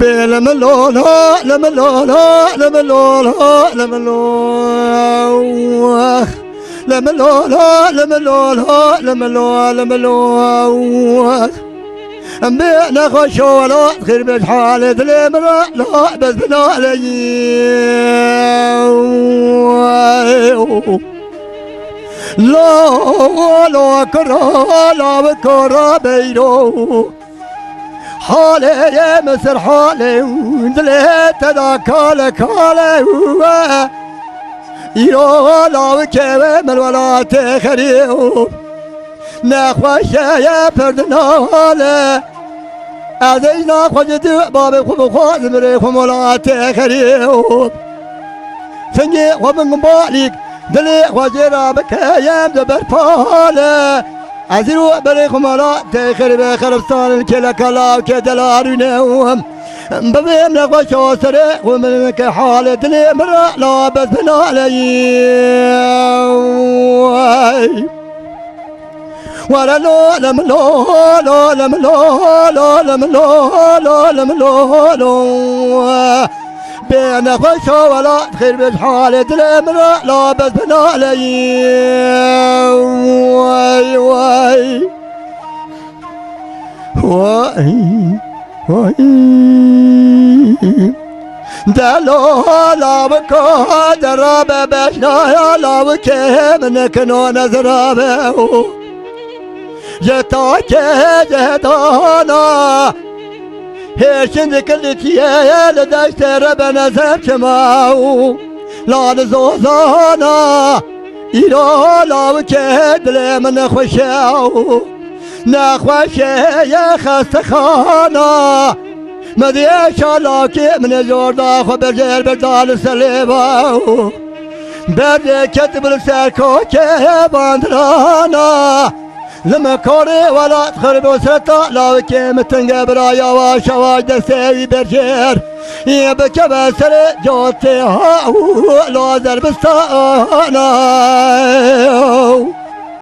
لملولا لملولا لملولا لملولا لملولا لملولا لملولا لملولا أمبينا خشولا خير بحالة الامرأة لا بس بنا لا لا كرا لا بكرا بيرو حالي يا مسر حالي ودليت ذاك كالي يا لا بكيف من ولا تخريو نخوش يا فردنا هالي أزينا خجد بابي خب خاز مريخم ولا تخريو سنجي ومن بالك دلي وجرا بكيام زبر فالي أزيرو بريخم ولا تخري بخربستان الكلا كلا وكدلارينهم ببيم نخوش وسري ومن كحالة دلي مرا لا بس بنالي ولا لا لم لا لا لم لا لا لم لا لا لم لا لا بين خوش ولا خير بحالة الامرأة لا بس بنالي واي واي واي واي دلو لا بكو درابة بشنا لا بكي منك نو نزرابة جتاك جتانا هيشن كلتي يا لدشت ربنا زمشماو لا نزوزانا إلو لا وكيد لمن خشاو نخوش يا خستخانا مديش لاكي من زوردا خبرجل بدال سليباو بدي كتب السركو كيباندرانا لما كوري ولا تخرب وسرطة لا وكيم تنقبرا يا واشواج دسيوي برجير يبكى بسري جوتي هاو لا زربستانا